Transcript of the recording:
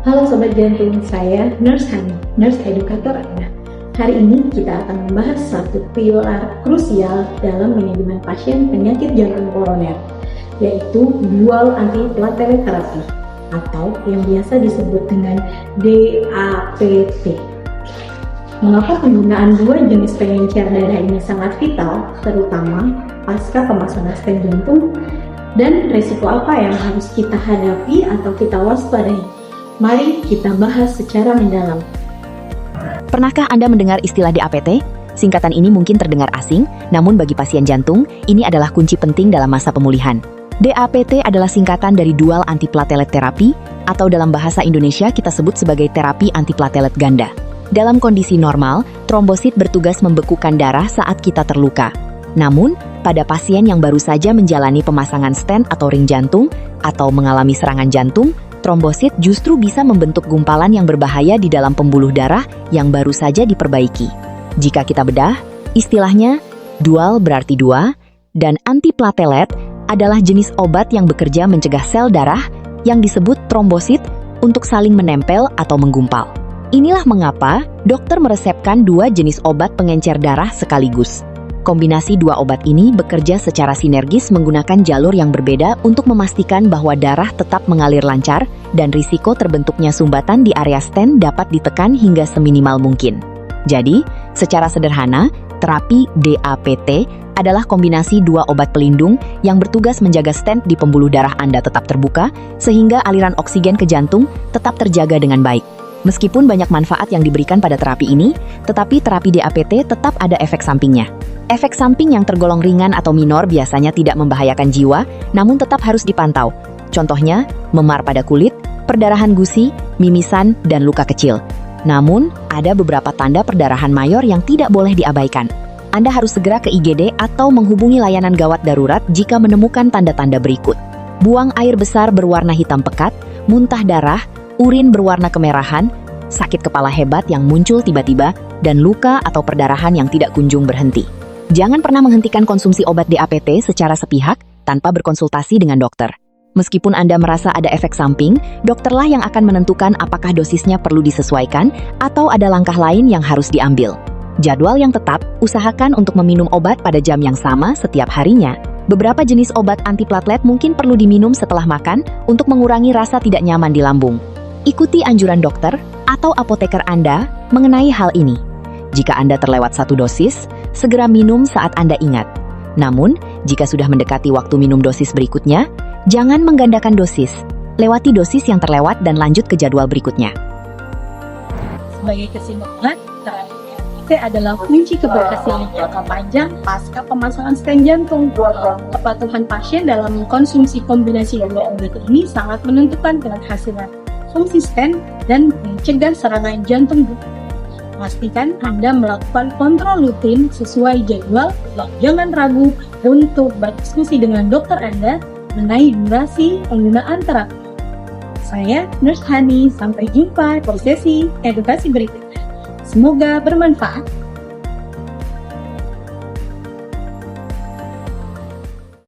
Halo Sobat Jantung, saya Nurse Hani, Nurse Edukator Anda. Hari ini kita akan membahas satu pilar krusial dalam manajemen pasien penyakit jantung koroner, yaitu dual antiplatelet therapy atau yang biasa disebut dengan DAPT. Mengapa penggunaan dua jenis pengencer darah ini sangat vital, terutama pasca pemasangan stent jantung, dan risiko apa yang harus kita hadapi atau kita waspadai? Mari kita bahas secara mendalam. Pernahkah Anda mendengar istilah DAPT? Singkatan ini mungkin terdengar asing, namun bagi pasien jantung, ini adalah kunci penting dalam masa pemulihan. DAPT adalah singkatan dari Dual Antiplatelet Therapy, atau dalam bahasa Indonesia kita sebut sebagai terapi antiplatelet ganda. Dalam kondisi normal, trombosit bertugas membekukan darah saat kita terluka. Namun, pada pasien yang baru saja menjalani pemasangan stent atau ring jantung, atau mengalami serangan jantung, trombosit justru bisa membentuk gumpalan yang berbahaya di dalam pembuluh darah yang baru saja diperbaiki. Jika kita bedah, istilahnya dual berarti dua, dan antiplatelet adalah jenis obat yang bekerja mencegah sel darah yang disebut trombosit untuk saling menempel atau menggumpal. Inilah mengapa dokter meresepkan dua jenis obat pengencer darah sekaligus. Kombinasi dua obat ini bekerja secara sinergis menggunakan jalur yang berbeda untuk memastikan bahwa darah tetap mengalir lancar dan risiko terbentuknya sumbatan di area stent dapat ditekan hingga seminimal mungkin. Jadi, secara sederhana, terapi DAPT adalah kombinasi dua obat pelindung yang bertugas menjaga stent di pembuluh darah Anda tetap terbuka sehingga aliran oksigen ke jantung tetap terjaga dengan baik. Meskipun banyak manfaat yang diberikan pada terapi ini, tetapi terapi DAPT tetap ada efek sampingnya. Efek samping yang tergolong ringan atau minor biasanya tidak membahayakan jiwa, namun tetap harus dipantau. Contohnya, memar pada kulit, perdarahan gusi, mimisan, dan luka kecil. Namun, ada beberapa tanda perdarahan mayor yang tidak boleh diabaikan. Anda harus segera ke IGD atau menghubungi layanan gawat darurat jika menemukan tanda-tanda berikut. Buang air besar berwarna hitam pekat, muntah darah, urin berwarna kemerahan, sakit kepala hebat yang muncul tiba-tiba, dan luka atau perdarahan yang tidak kunjung berhenti. Jangan pernah menghentikan konsumsi obat DAPT secara sepihak tanpa berkonsultasi dengan dokter. Meskipun Anda merasa ada efek samping, dokterlah yang akan menentukan apakah dosisnya perlu disesuaikan atau ada langkah lain yang harus diambil. Jadwal yang tetap, usahakan untuk meminum obat pada jam yang sama setiap harinya. Beberapa jenis obat antiplatelet mungkin perlu diminum setelah makan untuk mengurangi rasa tidak nyaman di lambung. Ikuti anjuran dokter atau apoteker Anda mengenai hal ini. Jika Anda terlewat satu dosis, segera minum saat Anda ingat. Namun, jika sudah mendekati waktu minum dosis berikutnya, jangan menggandakan dosis. Lewati dosis yang terlewat dan lanjut ke jadwal berikutnya. Sebagai kesimpulan, terapi DAPT adalah kunci keberhasilan jangka panjang pasca pemasangan stent jantung. Kepatuhan pasien dalam mengkonsumsi kombinasi dua obat ini sangat menentukan keberhasilan konsisten dan mencegah serangan jantung. Pastikan Anda melakukan kontrol rutin sesuai jadwal dan jangan ragu untuk berdiskusi dengan dokter Anda mengenai durasi penggunaan terapi. Saya Nurse Hani, sampai jumpa di sesi edukasi berikutnya. Semoga bermanfaat.